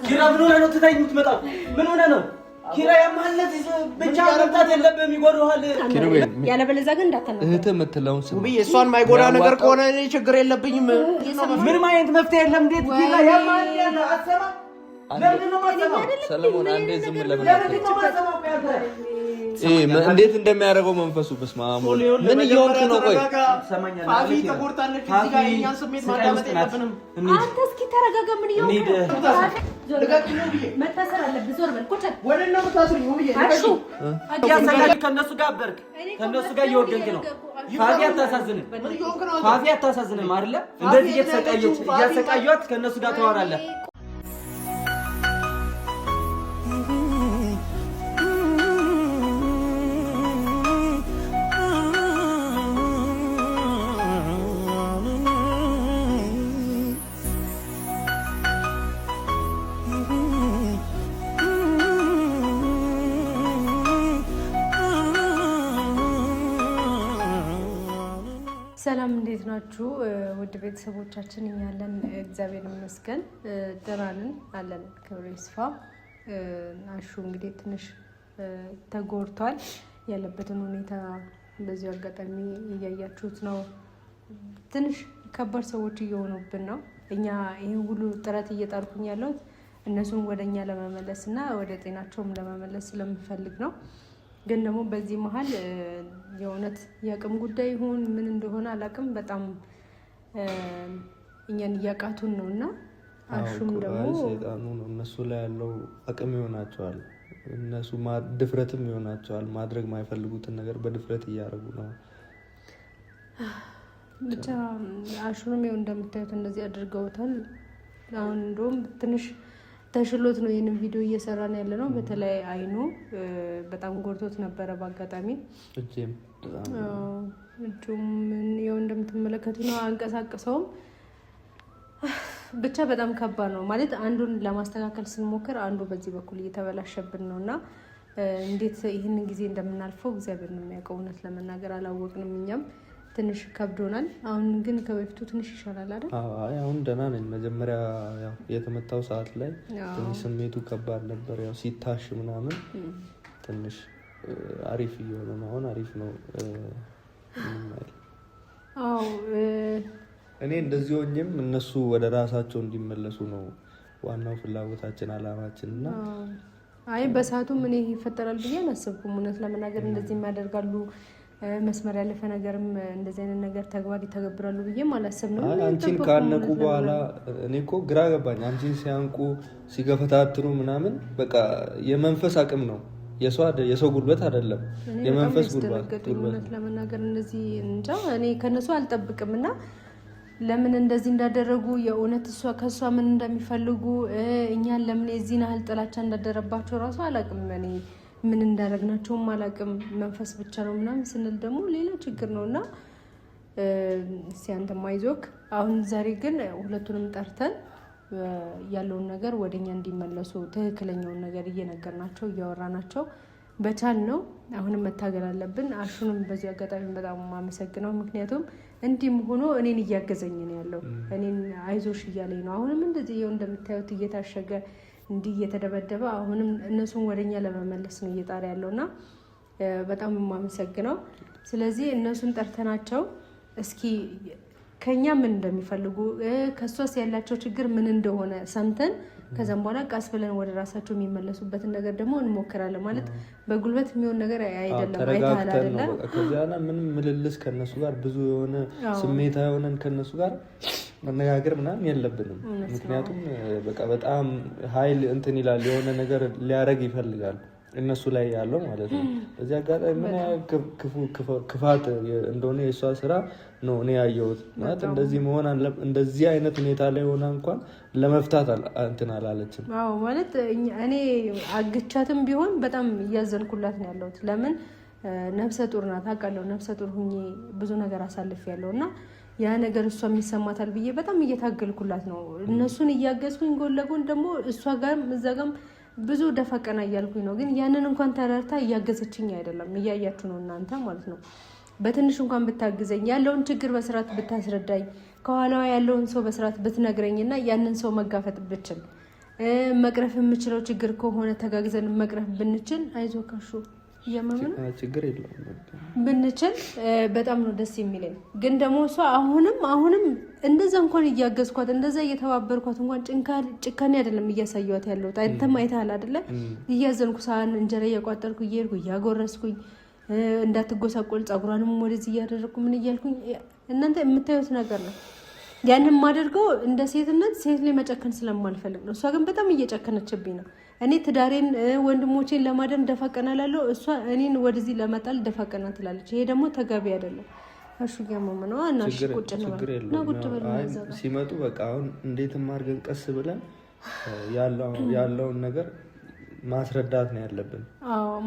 ኪራ ምን ሆነ ነው ትታኝ የምትመጣው? ምን ሆነ ነው? ኪራ ያማለት ብቻ መምጣት የለብህም ይጎዳሃል። ያለበለዚያ ግን እንዳታናግረው። እህት የምትለውን ስም እሷን ማይጎዳ ነገር ከሆነ እኔ ችግር የለብኝም። ምን ማየት መፍትሄ የለም። እንዴት ኪራ ያማል ያለ አሰማ ለምን ነው ማሰማ? ሰለሞን አንዴ ዝም ለምን እንዴት እንደሚያደርገው መንፈሱ በስማሙ ምን እየሆንክ ነው? ቆይ ሰማኛለህ። ፋፊ ተቆርጣለች። እዚህ ጋር የኛን ስሜት ማዳመጥ የለብንም። አንተ እስኪ ተረጋጋ። ምን እየሆንክ ነው? መታሰር አለብህ። ዞር በል ቁጭ ወደ ነው የምታስሩኝ? ውብዬ አሹ ያሰጋኝ ከነሱ ጋር አበርክ ከነሱ ጋር እየወደንክ ነው። ፋፊ አታሳዝንም። ፋፊ አታሳዝንም አይደለ? እንደዚህ እያሰቃየች ከነሱ ጋር ታወራለህ። ሰላም እንዴት ናችሁ? ውድ ቤተሰቦቻችን እኛ አለን እግዚአብሔር ይመስገን ደህና ነን አለን። ክብሩ ይስፋ። አሹ እንግዲህ ትንሽ ተጎድቷል። ያለበትን ሁኔታ በዚህ አጋጣሚ እያያችሁት ነው። ትንሽ ከባድ ሰዎች እየሆኑብን ነው። እኛ ይሄን ሁሉ ጥረት እየጣርኩኝ ያለሁት እነሱን ወደኛ ለመመለስና ወደ ጤናቸውም ለመመለስ ስለምፈልግ ነው። ግን ደግሞ በዚህ መሀል የእውነት የአቅም ጉዳይ ይሁን ምን እንደሆነ አላውቅም። በጣም እኛን እያቃቱን ነው እና አሹም ደግሞ ሰይጣኑ ነው እነሱ ላይ ያለው አቅም ይሆናቸዋል። እነሱ ድፍረትም ይሆናቸዋል። ማድረግ የማይፈልጉትን ነገር በድፍረት እያደረጉ ነው። ብቻ አሹንም ይኸው እንደምታዩት እንደዚህ አድርገውታል። አሁን እንደውም ትንሽ ተሽሎት ነው ይሄንን ቪዲዮ እየሰራን ያለ ነው። በተለይ አይኑ በጣም ጎርቶት ነበረ በአጋጣሚ እጁም ይኸው እንደምትመለከቱ ነው። አንቀሳቅሰውም ብቻ በጣም ከባድ ነው ማለት አንዱን ለማስተካከል ስንሞክር አንዱ በዚህ በኩል እየተበላሸብን ነው እና እንዴት ይህንን ጊዜ እንደምናልፈው እግዚአብሔር ነው የሚያውቀው። እውነት ለመናገር አላወቅንም እኛም ትንሽ ከብዶናል። አሁን ግን ከበፊቱ ትንሽ ይሻላል አይደል? አይ አሁን ደህና ነኝ። መጀመሪያ ያው የተመታው ሰዓት ላይ ትንሽ ስሜቱ ከባድ ነበር። ያው ሲታሽ ምናምን ትንሽ አሪፍ እየሆነ ነው። አሁን አሪፍ ነው። አዎ እኔ እንደዚህ ሆኜም እነሱ ወደ ራሳቸው እንዲመለሱ ነው ዋናው ፍላጎታችን አላማችን እና አይ በሰዓቱ ምን ይፈጠራል ብዬ አላሰብኩም። እውነት ለመናገር እንደዚህ የሚያደርጋሉ መስመር ያለፈ ነገርም እንደዚህ አይነት ነገር ተግባር ይተገብራሉ ብዬም አላሰብንም። አንቺን ካነቁ በኋላ እኔ እኮ ግራ ገባኝ። አንቺን ሲያንቁ ሲገፈታትሩ ምናምን በቃ የመንፈስ አቅም ነው የሰው ጉልበት አይደለም። የመንፈስ ጉልበት እውነት ለመናገር እንደዚህ እንጃ እኔ ከነሱ አልጠብቅም እና ለምን እንደዚህ እንዳደረጉ የእውነት ከእሷ ምን እንደሚፈልጉ እኛን ለምን የዚህን ያህል ጥላቻ እንዳደረባቸው ራሱ አላውቅም። እኔ ምን እንዳደረግናቸውም አላውቅም። መንፈስ ብቻ ነው ምናምን ስንል ደግሞ ሌላ ችግር ነው እና ሲያንተም አይዞክ። አሁን ዛሬ ግን ሁለቱንም ጠርተን ያለውን ነገር ወደኛ እንዲመለሱ ትክክለኛውን ነገር እየነገርናቸው እያወራናቸው በቻል ነው። አሁንም መታገል አለብን። አሹንም በዚህ አጋጣሚ በጣም የማመሰግነው ምክንያቱም እንዲህም ሆኖ እኔን እያገዘኝ ነው ያለው። እኔን አይዞሽ እያለኝ ነው። አሁንም እንደዚህ ይኸው እንደምታዩት እየታሸገ እንዲህ እየተደበደበ አሁንም እነሱን ወደኛ ለመመለስ ነው እየጣረ ያለውና በጣም የማመሰግነው። ስለዚህ እነሱን ጠርተናቸው እስኪ ከኛ ምን እንደሚፈልጉ ከሷስ ያላቸው ችግር ምን እንደሆነ ሰምተን ከዛም በኋላ ቃስ ብለን ወደ ራሳቸው የሚመለሱበትን ነገር ደግሞ እንሞክራለን። ማለት በጉልበት የሚሆን ነገር አይደለም። አይታል አይደለም። ከዛና ምንም ምልልስ ከነሱ ጋር ብዙ የሆነ ስሜታ የሆነን ከነሱ ጋር መነጋገር ምናምን የለብንም። ምክንያቱም በቃ በጣም ኃይል እንትን ይላል የሆነ ነገር ሊያረግ ይፈልጋል እነሱ ላይ ያለው ማለት ነው። በዚህ አጋጣሚ ምን ክፋት እንደሆነ የእሷ ስራ ነው እኔ ያየሁት። ማለት እንደዚህ መሆን እንደዚህ አይነት ሁኔታ ላይ ሆና እንኳን ለመፍታት እንትን አላለችም። አዎ ማለት እኔ አግቻትም ቢሆን በጣም እያዘንኩላት ነው ያለሁት። ለምን ነፍሰ ጡር ናት አውቃለሁ። ነፍሰ ጡር ሁኜ ብዙ ነገር አሳልፌያለሁ እና ያ ነገር እሷ የሚሰማታል ብዬ በጣም እየታገልኩላት ነው። እነሱን እያገዝኩኝ ጎን ለጎን ደግሞ እሷ ጋርም እዛ ጋርም ብዙ ደፋ ቀና እያልኩኝ ነው። ግን ያንን እንኳን ተረርታ እያገዘችኝ አይደለም። እያያችሁ ነው እናንተ ማለት ነው። በትንሽ እንኳን ብታግዘኝ ያለውን ችግር በስርዓት ብታስረዳኝ ከኋላዋ ያለውን ሰው በስርዓት ብትነግረኝና ያንን ሰው መጋፈጥ ብችል መቅረፍ የምችለው ችግር ከሆነ ተጋግዘን መቅረፍ ብንችል አይዞካሹ የማመን ችግር የለውም ብንችል በጣም ነው ደስ የሚለኝ። ግን ደግሞ እሷ አሁንም እንደዛ እንኳን እያገዝኳት እንደዛ እየተባበርኳት እንኳን ጭካኔ አይደለም እያሳየኋት ያለው አንተም አይተሃል አይደለ? እያዘንኩ ሳህን እንጀራ እያቋጠርኩ እየሄድኩ እያጎረስኩኝ እንዳትጎሳቆል ጸጉሯንም ወደዚህ እያደረግኩ ምን እያልኩኝ እናንተ የምታዩት ነገር ነው። ያንን ማደርገው እንደ ሴትነት ሴት ላይ መጨከን ስለማልፈልግ ነው። እሷ ግን በጣም እየጨከነችብኝ ነው። እኔ ትዳሬን ወንድሞቼን ለማደን ደፋቀና ላለው እሷ እኔን ወደዚህ ለማጣል ደፋቀና ትላለች። ይሄ ደግሞ ተገቢ አይደለም። እሺ ገመመ ነው እና እሺ ቁጭ ነው ሲመጡ በቃ አሁን እንዴትም አድርገን ቀስ ብለን ያለውን ነገር ማስረዳት ነው ያለብን።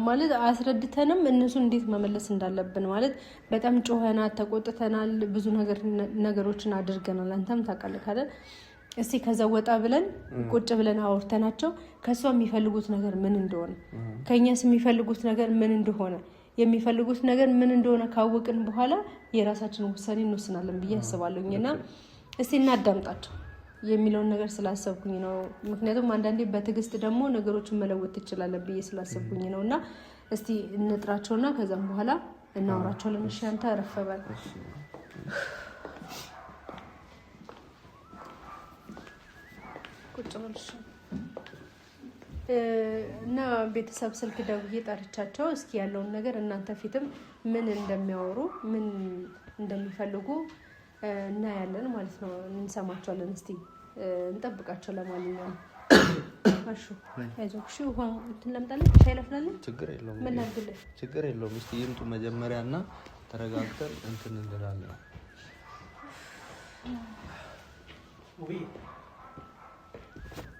ማለት አስረድተንም እነሱ እንዴት መመለስ እንዳለብን ማለት በጣም ጮኸናል፣ ተቆጥተናል፣ ብዙ ነገሮችን አድርገናል። አንተም ታውቃለህ አይደል? እስቲ ከዛ ወጣ ብለን ቁጭ ብለን አውርተናቸው ከሷ የሚፈልጉት ነገር ምን እንደሆነ ከኛስ የሚፈልጉት ነገር ምን እንደሆነ የሚፈልጉት ነገር ምን እንደሆነ ካወቅን በኋላ የራሳችንን ውሳኔ እንወስናለን ብዬ አስባለሁኝና እስቲ እናዳምጣቸው የሚለውን ነገር ስላሰብኩኝ ነው። ምክንያቱም አንዳንዴ በትዕግስት ደግሞ ነገሮችን መለወጥ ትችላለህ ብዬ ስላሰብኩኝ ነውና እስቲ እንጥራቸውና ከዛም በኋላ እናወራቸው። ለምሽ አንተ አረፈባል ቁጭ ብለሽ እና ቤተሰብ ስልክ ደውዬ ጠርቻቸው እስኪ ያለውን ነገር እናንተ ፊትም ምን እንደሚያወሩ ምን እንደሚፈልጉ እናያለን ማለት ነው። እንሰማቸዋለን። እስቲ እንጠብቃቸው። ለማንኛውም አሹ አይዞሽ ውሃ እንትን ለምጣለን ሻይ ላፍላለን። ችግር የለውም ምን ላድርግልህ? ችግር የለውም። እስቲ ይምጡ መጀመሪያና ተረጋግተን እንትን እንላለን።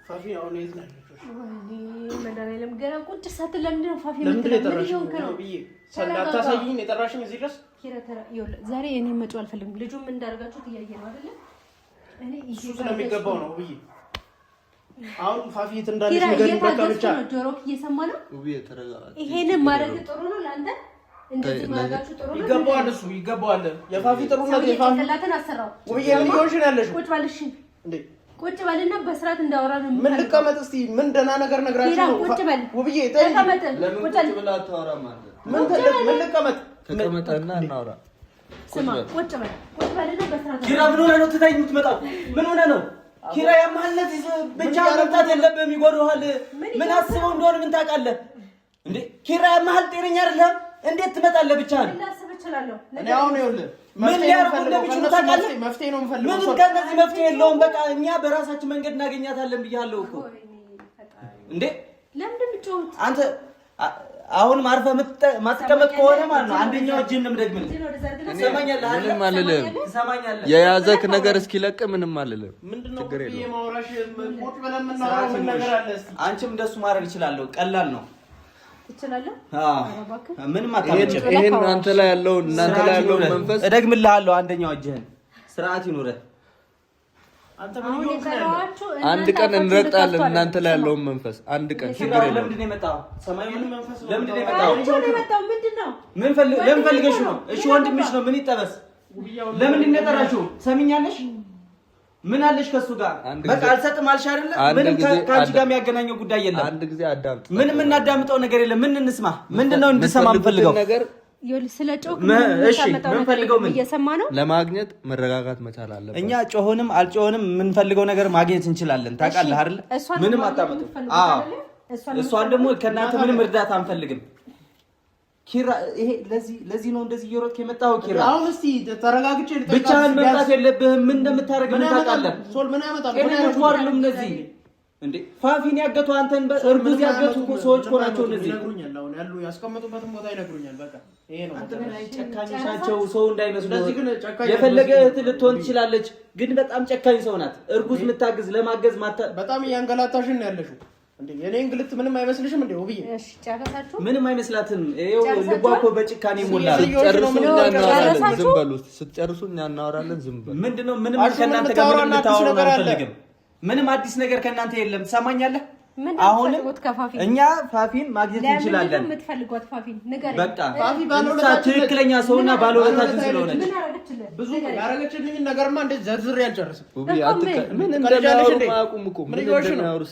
ፋፊ አሁን የት ነህ? መድኃኒዓለም ገና ቁጭ ሳትል ለምንድን ነው ፋፊ ሳታሳይኝ የጠራሽኝ እዚህ ድረስ? ዛሬ እኔ መጪው አልፈልግም። ልጁ ምን እንዳደርጋችሁት እያየ ነው አይደለ? እኔ እሱ ስለሚገባው ነው ብዬ አሁን ፋፊ የት እንዳለች ነገር በቃ ብቻ ጆሮክ እየሰማ ነው። ተረጋጋ። ይሄን ማድረግ ጥሩ ነው ለአንተ እንደዚህ ማድረጋችሁ ጥሩ ነው። ይገባዋል፣ እሱ ይገባዋል። የፋፊ ጥሩነት የፋፊ ጭንቅላትን አሰራው ወይ የልጆሽ ነው ያለሽ? ቁጭ ባልሽ እንዴ ቁጭ ባልና በስርዓት እንዳወራ ነው። ምን ልቀመጥ? እስቲ ምን ደህና ነገር ነግራችሁ ነው? ቁጭ በል ውብዬ ተቀመጥ። ቁጭ ብላ አታወራ ማለት ምን ልቀመጥ? ተቀመጠና እናውራ። ስማ ቁጭ ባልና በስርዓት ኪራ ምን ሆነ ነው ትተኝ የምትመጣው? ምን ሆነ ነው ኪራ? ያማለት ብቻ መምጣት የለብህም ይጎዳሃል። ምን አስበው እንደሆነ ምን ታውቃለህ እንዴ? ኪራ ያማል ጤነኛ አይደለም። እንዴት ትመጣለህ ብቻህን? እኔ አሁን ይኸውልህ ምን ሊያደርጉ እንደሚችሉ ታውቃለህ? መፍትሄ ነው የምፈልገው። ምን ከነዚህ መፍትሄ የለውም። በቃ እኛ በራሳችን መንገድ እናገኛታለን ብያለሁ እኮ እንዴ። ለምን ብቻውት አንተ አሁን ማርፈህ ማስቀመጥ ከሆነ ማለት ነው አንደኛው እጅን ነው ደግመህ ትሰማኛለህ? ምንም አልልም። ትሰማኛለህ? የያዘክ ነገር እስኪለቅ ምንም አልልም። ምንድነው የማውራሽ? ሞት ብለን የምናወራው ምን ነገር አለ? እስቲ አንቺም እንደሱ ማድረግ እችላለሁ። ቀላል ነው። ትችላለህ? ምንም አታመጭም። ይሄን እናንተ ላይ ያለው መንፈስ እደግምልሃለሁ። አንደኛው እጅህን ስርዓት ይኑርህ። አንድ ቀን እንረግጣለን እናንተ ላይ ያለውን መንፈስ አንድ ቀን። ችግር የለም። ለምንድን ነው የመጣው? ሰማዩ ለምንድን ነው የመጣው? ምንድነው? ለምን ፈልገሽ ነው? እሺ ወንድምሽ ነው። ምን ይጠበስ? ለምንድን ነው የጠራሽው? ሰሚኛለሽ? ምን አለሽ ከሱ ጋር? በቃ አልሰጥም አልሽ አይደለ? ምንም ከአንቺ ጋር የሚያገናኘው ጉዳይ የለም። አንድ ጊዜ አዳምጥ። ምንም እናዳምጠው ነገር የለም። ምን እንስማ? ምንድነው እንድሰማ የምፈልገው ነገር? ስለ ጮክ ምን ፈልገው ምን እየሰማ ነው? ለማግኘት መረጋጋት መቻል አለበት። እኛ ጮሆንም አልጮሆንም የምንፈልገው ነገር ማግኘት እንችላለን። ታውቃለህ አይደል? ምንም አታመጡ። እሷን ደግሞ ከእናንተ ምንም እርዳታ አንፈልግም። ኪራ ይሄ ለዚህ ነው እንደዚህ እየሮጥክ የመጣው። ኪራ አሁን እስቲ ተረጋግቼ ልጠይቃት። ብቻህን መምጣት የለብህም። ምን እንደምታደርግ ምን ታውቃለህ? ሶል ምን ያመጣል? ጤነኞች አይደሉም እነዚህ። እንዴ ፋፊን ያገቱ አንተን በእርጉዝ ያገቱ ሰዎች እኮ ናቸው እነዚህ። ይነግሩኛል። አሁን ያሉ ያስቀመጡበትን ቦታ ይነግሩኛል። በቃ ይሄ ነው። አንተ ላይ ጨካኝ ናቸው። ሰው እንዳይመስሉ። የፈለገ እህት ልትሆን ትችላለች፣ ግን በጣም ጨካኝ ሰው ናት። እርጉዝ የምታግዝ ለማገዝ በጣም እያንገላታሽን ነው ያለሽው። እንዴ የኔ እንግልት ምንም አይመስልሽም እንዴ? ውብዬ እሺ ጫፈታችሁ ምንም አይመስላትም። ይሄው ልቧ እኮ በጭካኔ ሞላል። ስትጨርሱ እኛ እናወራለን። ዝም በሉ። ምንድነው? ምንም ከእናንተ ጋር ምንም ልታወራ አንፈልግም። ምንም አዲስ ነገር ከእናንተ የለም። ትሰማኛለህ? አሁን እኛ ፋፊን ማግኘት እንችላለን። የምትፈልጓት ፋፊን ንገረኝ። በቃ ፋፊ ትክክለኛ ሰውና ባለውለታችን ስለሆነች ብዙ ያረጋችልኝ ነገርማ እንዴት ዘርዝሬ አልጨርስም። ምን እንደሚያወሩ ማያውቁም እኮ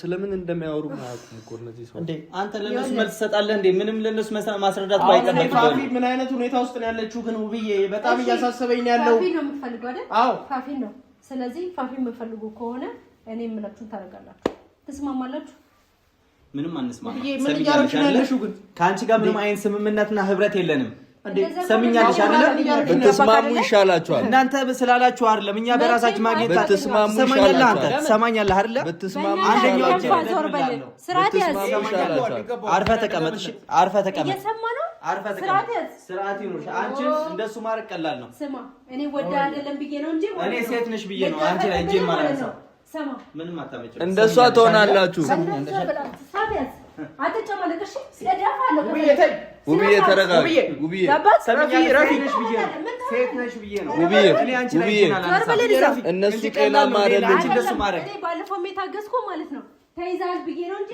ስለምን እንደሚያወሩ ማያውቁም እኮ እነዚህ ሰው። አንተ ለነሱ መልስ ትሰጣለህ እንዴ? ምንም ለነሱ ማስረዳት ባይጠበቅ ፋፊ ምን አይነት ሁኔታ ውስጥ ነው ያለችው? ግን ውብዬ በጣም እያሳሰበኝ ነው ያለው። ፋፊ ነው የምትፈልገው አይደል? አዎ ፋፊ ነው። ስለዚህ ፋፊ የምትፈልጉ ከሆነ እኔ የምላችሁን ታደርጋላችሁ። ትስማማላችሁ? ምንም አንስማማ። ምን እያደረግሽ ነው ያለሽው? ግን ከአንቺ ጋር ምንም አይነት ስምምነትና ህብረት የለንም። ሰምኛለሽ አይደል? ብትስማሙ ይሻላችኋል። እናንተ ስላላችሁ አይደለም እኛ በራሳችን ማግኘት ብትስማሙ ይሻላል። አንተ ሰማኛለህ አይደል? ብትስማሙ አንደኛው ዞር በል። ስርዓት ያዝ። አርፈህ ተቀመጥ። እሺ አርፈህ ተቀመጥ። እየሰማ ነው። አርፈህ ተቀመጥ። ስርዓት ይኑርሽ። አንቺ እንደሱ ማድረግ ቀላል ነው። ስማ እኔ ወደ አይደለም ብዬ ነው እንጂ እኔ ሴት ነሽ ብዬ ነው አንቺ ላይ እንጂ ማለት ነው። ሰማ ምንም አታመጭም። እንደሷ ትሆናላችሁ። ውብዬ ተረጋጊ። ውብዬ እነሱ ጤናማ አይደሉም። ባለፈው የታገዝኩ ማለት ነው ተይዛል ብዬ ነው እንጂ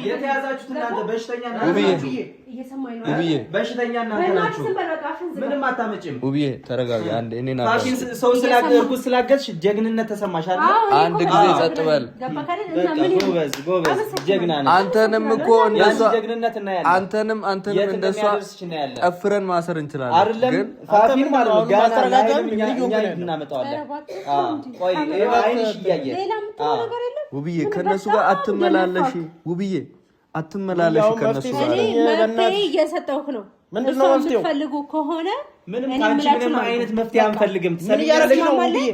የተያዛችሁት እናንተ በሽተኛ ናችሁ። እየሰማኝ ነው። ውብዬ በሽተኛ እናንተ ናችሁ። ምንም አታመጭም። ውብዬ ተረጋጊ። አንዴ እኔና ሰው ስላገርኩት ስላገዝሽ ጀግንነት ተሰማሽ አይደል? አንድ ጊዜ ጸጥ በል። ጎበዝ ጎበዝ ጀግና ነህ። አንተንም እኮ እንደሷ ጀግንነት እናያለን። አንተንም እንደሷ ጠፍረን ማሰር እንችላለን። አይደለም ፋፊም ማለት ነው። ጋር ተረጋጋም እኛ እናመጣዋለን። ቆይ አይንሽ እያየ ሌላ የምትለው ነገር የለም። ውብዬ ከነሱ ጋር አትመላለሽ። ውብዬ አትመላለሽ ከነሱ ጋር። እኔ መፍትሄ እየሰጠሁህ ነው። ምንድነው መፍትሄው? የምትፈልጉ ከሆነ ምንም ካንቺ ምንም አይነት መፍትሄ አንፈልግም።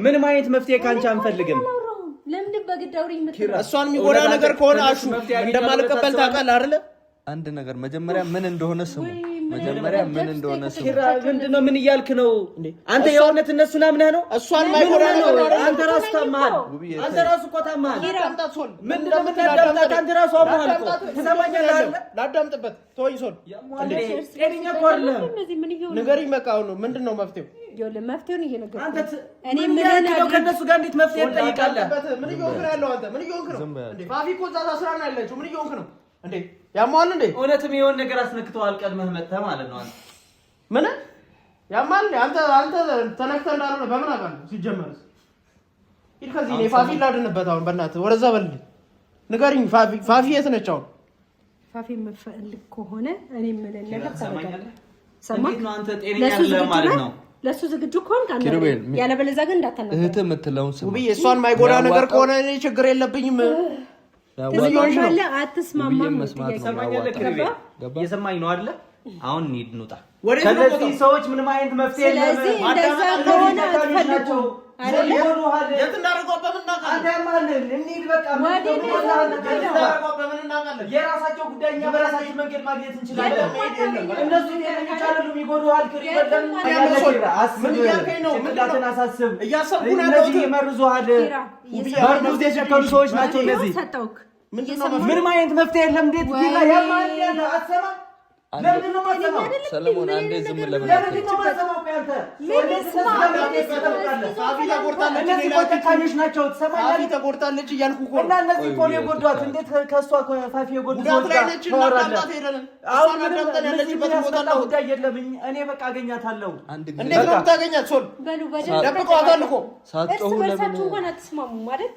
ምንም አይነት መፍትሄ ካንቺ አንፈልግም። ለምን በግድ አውሪኝ የምትለው? እሷን የሚጎዳ ነገር ከሆነ አሹ እንደማልቀበል ታውቃለህ አይደለ? አንድ ነገር መጀመሪያ ምን እንደሆነ ስሙ። መጀመሪያ ምን እንደሆነ ስሙ። ምንድነው? ምን እያልክ ነው አንተ? የእውነት እነሱን አምነህ ነው? እሷን ማይጎዳ ነገር አንተ ራስህ ታማሃል። አንተ ራስህ እኮ ታማሃል። ምንድነው የምታዳምጣት? አንተ ራስህ አምነሃል እኮ። ትሰማኛለህ አይደል? ላዳምጥበት ተወኝ። ሶል ጤነኛ እኮ አይደለም። ንገሪኝ በቃ። አሁን ምንድነው መፍትሄው? መፍትሄውን እየነገርኩህ አንተ እኔ ምን ነው ከነሱ ጋር እንዴት መፍትሄ ትጠይቃለህ? ምን እየሆንክ ነው ያለው? አንተ ምን እየሆንክ ነው እንዴ? ፋፊ እኮ እዛ ስራ ነው ያለችው። ምን እየሆንክ ነው እንዴ? ያማል እንዴ? እውነትም የሆነ ነገር አስነክተዋል። ቀድመህ መጥተህ ማለት ነው። አንተ ምን ያማል? አንተ ተነክተህ እንዳልሆነ በምን አውቃለሁ? ሲጀመርስ ሂድ ከዚህ። እኔ ፋፊ ላድንበት። አሁን በእናትህ ወደዛ በል። ንገሪኝ። ፋፊ የት ነች አሁን? ፋፊ የምፈልግ ከሆነ እኔ ምን ነገር ታደርጋለህ? እንዴት ነው አንተ ጤነኛ አይደለም ማለት ነው? ለሱ ዝግጁ ከሆንክ አንተ ያለበለዚያ ግን እንዳታናግረው። እህት የምትለውን ስማ። ውብዬ እሷን ማይጎዳ ነገር ከሆነ እኔ ችግር የለብኝም። ትስማማለህ አትስማማም? እየሰማኝ ነው አይደለ? አሁን እንሂድ እንውጣ። ከነዚህ ሰዎች ምንም አይነት መፍትሄ የለም። እንደዛ ከሆነ አትፈልጉም አይደለ? የት እንዳደረገው በምን እናውቃለን? አንተ ያማልን እንሂድ በቃ። የራሳቸው ጉዳይ፣ እኛ በራሳችን መንገድ ማግኘት እንችላለን። እነሱ ጤነኞች አይደሉም፣ ይጎዱሃል። ምን እያልከኝ ነው? ጭንቅላትን አሳስብ። እያሰብኩ ነው። እነዚህ ይመርዙሃል። በእርጉዝ የሸከሉ ሰዎች ናቸው እነዚህ። ምንም አይነት መፍትሄ የለም። እንዴት ዲላ ያማል ያለ አሰማ ለምን ነው ማሰማው? ሰለሞን አንዴ ዝም ለምን ለምን ነው ማሰማው? ያንተ ፋፊ ተቆርጣለች ናቸው። ፋፊ ተቆርጣለች እያልኩ እኮ እና እነዚህ እኮ ነው የጎዷት። እንዴት ከሷ ፋፊ የጎዷት አሁን አዳምጠን ያለችበት ቦታ ነው ጉዳይ የለም። እኔ በቃ አገኛታለሁ። እንዴት ነው የምታገኛት? ሶል ደብቀዋታል እኮ ሳትጮሁ ለምን እንኳን አትስማሙም ማለት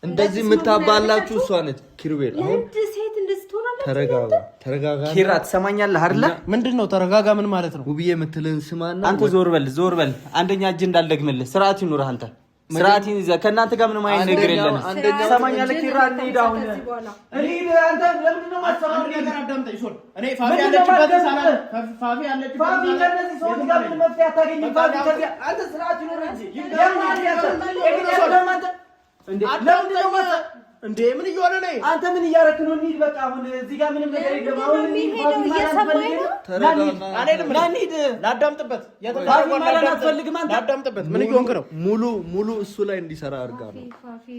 እንደዚህ የምታባላችሁ እሷ ነች። ኪሩቤል አሁን ሴት እንደዚህ ትሆናለች። ተረጋጋ። ኪራ ትሰማኛለህ አይደለ? ምንድነው ተረጋጋ? ምን ማለት ነው? ውብዬ የምትልህን ስማና አንተ ዞር በል። አንደኛ እጅ እንዳልደግምልህ ስርዓት ይኑርህ። አንተ ስርዓትን ይዘህ ከእናንተ ጋር ምንም አይነት ነገር የለንም። ትሰማኛለህ ኪራ? እንሂድ አሁን እንሂድ። አንተ ለምንድን ነው የማትሰማው? ነገር አዳምጠኝ። ሶል እኔ ፋፊ ያለችበት ሳላ ፋፊ ያለችበት ፋፊ ከነዚህ ሰዎች ጋር ምን መፍትሄ አታገኝም። ፋፊ ከዚህ አንተ ስርዓት ይኑርህ እንጂ እንዴ ምን እየሆነ ነው? አንተ ምን እያረክ ነው? እንሂድ በቃ። አሁን እዚህ ጋር ምንም ነገር የለም። አሁን እንሂድ። ላዳምጥበት። ምን እየሆንክ ነው? ሙሉ እሱ ላይ እንዲሰራ አድርጋ ነው።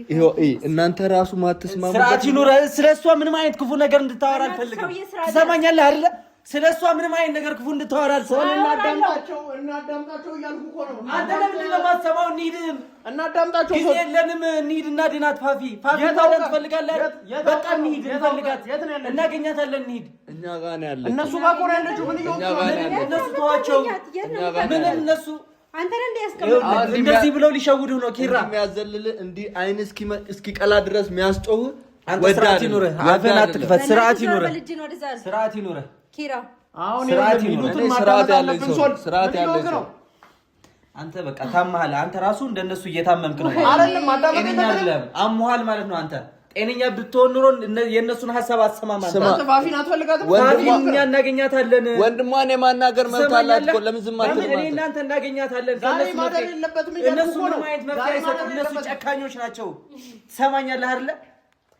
ይኸው እናንተ ራሱ ማትስማሙ። ስርዓት ይኑር። ስለሷ ምንም አይነት ክፉ ነገር እንድታወራ አልፈልግም። ትሰማኛለህ አይደለ? ስለሷ ምንም አይነት ነገር ክፉ እንድታወራል ሰው እናዳምጣቸው እያልኩ እኮ ነው። አንተ ለምንድን ነው የማትሰማው? እንሂድ እናዳምጣቸው። ጊዜ የለንም። እንሂድ እና ድናት ፋፊ ታዲያ ትፈልጋለህ? በቃ እንሂድ፣ እንፈልጋት፣ እናገኛታለን። እንሂድ። እኛ ጋር ነው ያለችው። እነሱ ጋር እኮ ነው ያለችው። ምን እነሱ ተዋቸው። ምን እነሱ አንተ እንደ ያስቀምጥ እንደዚህ ብለው ሊሸውዱ ነው። ኪራ የሚያዘልል እንዲህ አይን እስኪቀላ ድረስ የሚያስጨው አንተ ስርዓት ይኑርህ። አፈን አትክፈት። ስርዓት ይኑርህ። ስርዓት ይኑርህ ኪራ። አሁን ስርዓት ይኑርህ። ስርዓት ያለኝ ሰው አንተ በቃ ታማሃል። አንተ ራሱ እንደነሱ እየታመምክ ነው። አይደለም ጤነኛ አይደለም። አሞሃል ማለት ነው። አንተ ጤነኛ ብትሆን ኑሮ የእነሱን ሀሳብ አትሰማም። አንተ ፋፊን አትፈልጋትም? ፋፊን እኛ እናገኛታለን። ወንድሟን የማናገር መብት አላት እኮ። ለምን ዝም አትልም? እኔ እናንተ እናገኛታለን። ዛሬ ማደር የለበትም። እነሱ ምንም አይነት መብት አይሰጡም። እነሱ ጨካኞች ናቸው። ትሰማኛለህ አይደለ?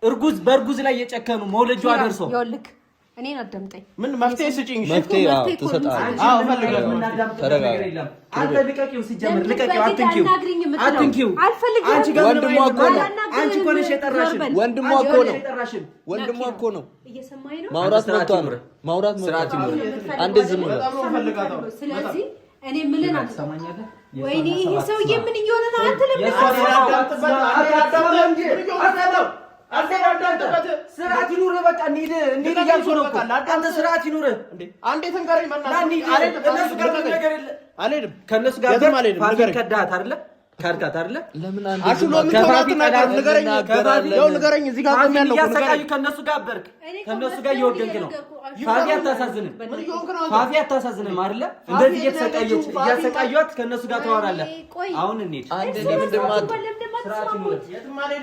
እርጉዝ በእርጉዝ ላይ እየጨከኑ መውለጃዋ ደርሶ ይኸውልህ እኔን አዳምጠኝ። ምን መፍትሄ ስጪኝ። መፍትሄ ትሰጣለህ። አዎ ፈልጋለሁ። አንተ ልቀቂው፣ ሲጀምር ልቀቂው። አትንኪው፣ አትንኪው። አንቺ ጋር ወንድሟ እኮ ነው። አንቺ እኮ ነሽ የጠራሽን። ወንድሟ እኮ ነው። ወንድሟ እኮ ነው። እየሰማኸኝ ነው? ማውራት መብቷ ነው። ማውራት መብቷ ነው። አንዴ ዝም በል። ስለዚህ እኔ ምልን አትሰማኛለህ? ወይኔ ይሄ ሰውዬ ምን እየሆነ ነው? አንተ ለምን ስርዓት ይኑርህ። በቃ እንሂድ እያልኩ ነው እኮ። አንተ ስርዓት ይኑርህ። አንዴ ተንገረኝ። አልሄድም ከእነሱ ጋር ፋፊን ከዳሃት አይደለ? ካድካት አይደለ? ለምን ንገረኝ። እዚህ ጋር እያሰቃዩ ከእነሱ ጋር አበርክ። ከእነሱ ጋር እየወገንክ ነው። ፋፊ አታሳዝንም? ፋፊ አታሳዝንም አይደለ? እንደዚህ እያሰቃዩት ከእነሱ ጋር ታወራለህ። አሁን እንሂድ።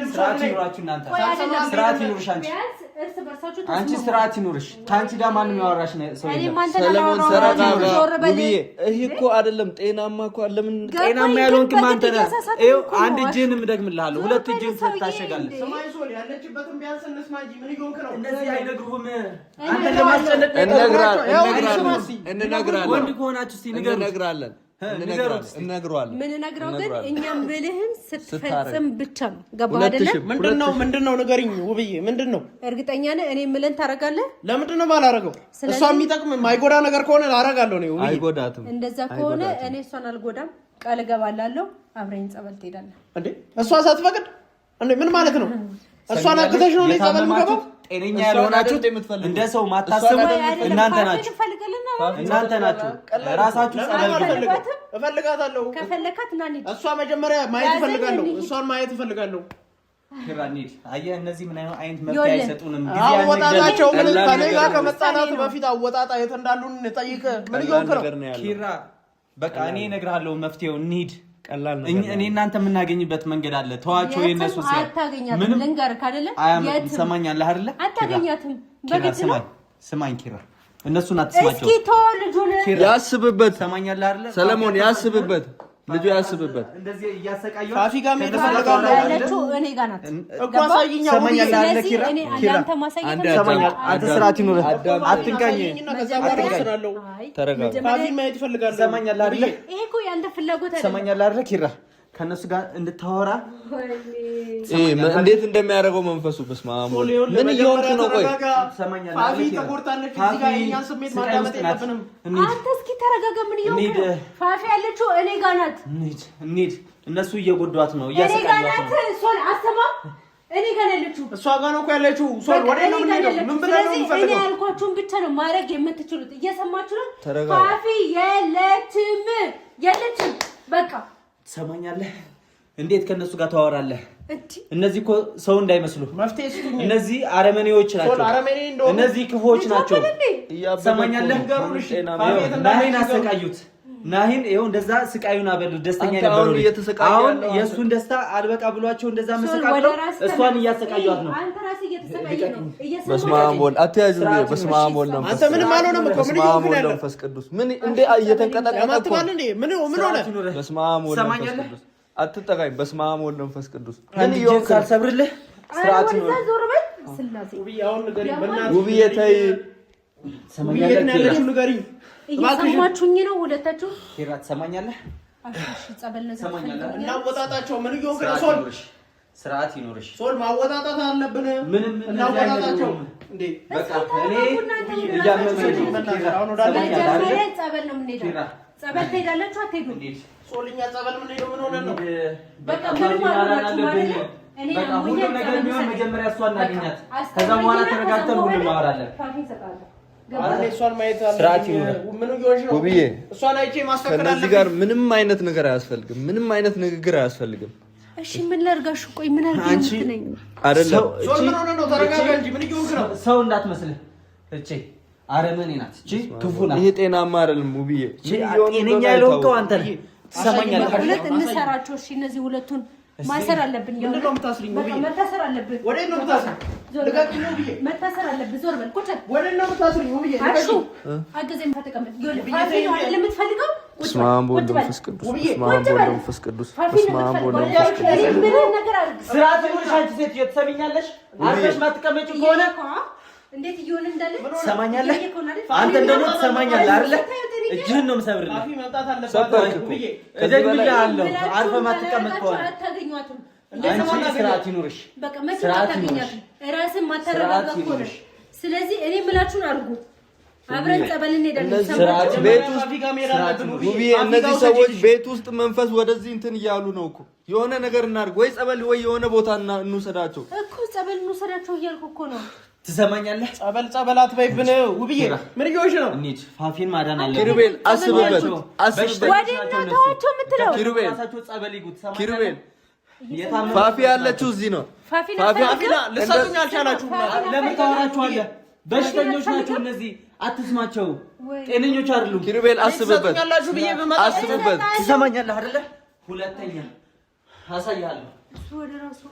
ስርዓት ይኑራችሁ እናንተ። ስርዓት ይኑርሽ አንቺ ስርዓት ይኑርሽ። ከአንቺ ጋር ማንም ያወራሽ ሰው የለም። ሰለሞን ሰረጋ ይሄ እኮ አይደለም ጤናማ እኮ። ለምን ጤናማ ያልሆንክም አንተ ነህ። ይኸው አንድ እጅህንም እደግምልሃለሁ፣ ሁለት እጅህን ታሸጋለህ። እነዚህ አይነግሩህም። አንተ ለማስጨነቅ እንነግራለን። ወንድ ከሆናችሁ እስኪ እንነግራለን። ምን ነግረው ግን እኛም ብልህን ስትፈጽም ብቻ ነው። ገባህ አይደለ? ምንድነው ንገሪኝ ውብዬ። ምንድነው? እርግጠኛ ነህ እኔ ምልን ታረጋለህ? ለምንድን ነው የማላረገው? እሷ የሚጠቅም የማይጎዳ ነገር ከሆነ አረጋለሁ ነው። አይጎዳትም። እንደዛ ከሆነ እኔ እሷን አልጎዳም፣ ቃል እገባላለሁ። አብረን ጸበል ትሄዳለህ እንዴ? እሷ ሳትፈቅድ እንዴ? ምን ማለት ነው? እሷን አግተሽ ነው ጸበል የምገባው? ጤነኛ ያልሆናችሁ እንደ ሰው ማታሰቡ እናንተ ናችሁ። እናንተ ናችሁ ራሳችሁ ጸበል እፈልጋታለሁ። ከፈለካት ና እንሂድ። እሷ መጀመሪያ ማየት እፈልጋለሁ። እሷን ማየት እፈልጋለሁ። ኪራኒድ አየህ፣ እነዚህ ምን አይነት መፍትሄ አይሰጡንም። አወጣጣቸው ምን ከኔ ጋር ከመጣላት በፊት አወጣጣ የት እንዳሉን እንጠይቅ። ምን ይሆንክ ነው ኪራ? በቃ እኔ እነግርሃለሁ መፍትሄው። እንሂድ። ቀላል ነው። እኔ እናንተ የምናገኝበት መንገድ አለ። ተዋቸው። የነሱ ሲያ አታገኛትም። ልንገርህ አይደለ? ሰማኛለህ አይደለ? አታገኛትም። በግድ ነው። ስማኝ ኪራ፣ እነሱን አትስማቸው። እስኪ ተው ልጁን ያስብበት። ሰማኛለህ አይደለ? ሰለሞን ያስብበት። ልጁ ያስብበት። እንደዚህ እያሰቃየው ፋፊ ጋር ምን ተፈልጋለህ? ያለችው እኔ ጋር ናት እኮ። አሳይኝ። ሰማኛለህ አይደለ? ኪራ አንተ ማሳየት ሰማኛለህ። አንተ ስርዓት ይኑርህ። አትንካኝ። ተረጋጋ። ፋፊ ማየት እፈልጋለሁ። ሰማኛለህ አይደለ? ይሄ እኮ ያንተ ፍላጎት አይደለም። ሰማኛለህ አይደለ? ኪራ ከነሱ ጋር እንድታወራ እንዴት እንደሚያደርገው መንፈሱ። በስመ አብ ምን እየሆንክ ነው? ቆይ ሰማኛለህ። ፋፊ ተቆርጣለች። እዚህ ጋር የእኛን ስሜት ማዳመጥ የለብንም። አንተ እስኪ ተረጋጋ። ምን እየሆንክ ነው? ፋፊ ያለችው እኔ ጋር ናት። እንሂድ። እነሱ እየጎዷት ነው፣ እኔ ጋር እያሰቃዩት ናት። ነው። ሶል አሰማም። እኔ ጋር ያለችው እሷ ጋር ነው እኮ ያለችው። ሶል ወደ ነው የምንሄደው? ምን ብለህ ነው የምፈልገው? እኔ ያልኳችሁን ብቻ ነው ማድረግ የምትችሉት። እየሰማችሁ ነው? ተረጋጋ። ፋፊ የለችም። በቃ ሰማኛለህ። እንዴት ከነሱ ጋር ታወራለህ? እነዚህ እኮ ሰው እንዳይመስሉ። መፍትሄ ስጡኝ። እነዚህ አረመኔዎች ናቸው። እነዚህ ክፉዎች ናቸው። ሰማኛለህ። ናሂን አሰቃዩት። ናሂን ይኸው እንደዛ ስቃዩን አበሉት። ደስተኛ ነበሩ። አሁን የእሱን ደስታ አልበቃ ብሏቸው እንደዛ መሰቃቀው እሷን እያሰቃዩት ነው። በስመ አብ ወልድ አትያዙ። በስመ አብ ወልድ ነው። አንተ ምንም አልሆነም እኮ። ምን ይሆን ነው? መንፈስ ቅዱስ ምን እንደ እየተንቀጠቀጠ እኮ። ምን ሆነ? በስመ አብ ወልድ መንፈስ ቅዱስ አትጠጋኝ። በስመ አብ ወልድ መንፈስ ቅዱስ ምን ይሆን? ሳልሰብርልህ ስርዓት ነው። ውብዬ ተይ። ሰማኛለህ። እየሰማችሁኝ ነው ሁለታችሁ? ኪራ ትሰማኛለህ? እሺ ጸበል ነገር ሰማኛለህ? እናወጣጣቸው። ምን ይሆን? ሶል ስርዓት ይኖርሽ። ሶል ማወጣጣት አለብን። ምንም እናወጣጣቸው እንዴ በቃ እኔ እያመመኝ አሁን ወዳለ ጸበል ነው የምንሄደው። ጸበል ትሄዳላችሁ አትሄዱም? ሶልኛ ጸበል ምን ሄደው ምን ሆነ ነው? በቃ ምንም አላችሁ ማለት ነው። እኔ ሁሉም ነገር የሚሆን መጀመሪያ እሷን እናገኛት። ከዛ በኋላ ተረጋግተን ሁሉም እናወራለን። እሷን ማየት ስርዓት ይኖር። ምን ይሆንሽ ነው? ውብዬ እሷን አይቼ ማስተካከል አለብኝ። ከነዚህ ጋር ምንም አይነት ነገር አያስፈልግም። ምንም አይነት ንግግር አያስፈልግም። እሺ ምን ላድርጋሽ? ቆይ ምን አድርጊ ነኝ አይደለም ሶል ምን ሆነ ነው? ተረጋጋ እንጂ ምን ይሆንሽ ነው? ሰው እንዳትመስልህ እቺ አረመኔ ናት። እቺ ክፉ ናት። ይሄ ጤናማ አይደለም ውብዬ። ጤነኛ ያልሆንከው አንተ ነህ። ትሰማኛለህ? ሁለት እንሰራቸው። እሺ እነዚህ ሁለቱን ማሰር አለብን። ምንድን ነው የምታስሪኝ? መታሰር አለብን። ወዴት ነው የምታስሪኝ? ልቀቂኝ ውብዬ። መታሰር አለብን። ዞር በል ቁጭ። ወዴት ነው የምታስሪኝ ውብዬ? አሹ አገዘኝ። ተቀመጥ። ፋፊ ነው አይደል የምትፈልገው? በስመ አብ ወወልድ ወመንፈስ ቅዱስ። በስመ አብ ወወልድ ወመንፈስ ቅዱስ። በስመ አብ ወወልድ ወመንፈስ ቅዱስ። ምን ነገር አድርግ። ስርዓት ይኑርሽ። አንቺ ሴት ትሰሚኛለሽ? አርፈሽ ማትቀመጪ ከሆነ እንዴት እየሆነ እንዳለ ትሰማኛለህ? አንተ ደግሞ ትሰማኛለህ አይደለ? እጅህን ነው የምሰብርልህ። ፋፊ መምጣት አለባት ውብዬ። እደግምልሃለሁ። አርፈህ ማትቀመጥ ከሆነ አታገኟትም። አንቺ ስርዓት ይኑርሽ። በቃ መቼ አታገኛትም። ራስን ማታረጋጋ ከሆነ ስለዚህ እኔ የምላችሁን አድርጉ። አብረን ጸበል እንሄዳለን። ውብዬ እነዚህ ሰዎች ቤት ውስጥ መንፈስ ወደዚህ እንትን እያሉ ነው እኮ። የሆነ ነገር እናድርግ ወይ ጸበል ወይ የሆነ ቦታ እንውሰዳቸው እኮ። ጸበል እንውሰዳቸው እያልኩ እኮ ነው። ትሰማኛለህ? ጸበል አትበይብን ውብዬ። ምን እየሆንሽ ነው? እንሂድ። ፋፊን ማዳን አለ። ኪሩቤል አስብበት፣ አስብበት። ወዴት ነው ተዋቸው የምትለው? ኪሩቤል ጸበል ይጉት። ኪሩቤል ፋፊ ያለችው እዚህ ነው። ፋፊና ልትሰጡኝ አልቻላችሁም። ለምን ታወራችኋለህ? በሽተኞች ናቸው እነዚህ። አትስማቸው። ጤነኞች አይደሉም። ኪሩቤል አስብበት፣ አስብበት። ትሰማኛለህ አይደለ? ሁለተኛ አሳያለሁ። ወደ ራሱ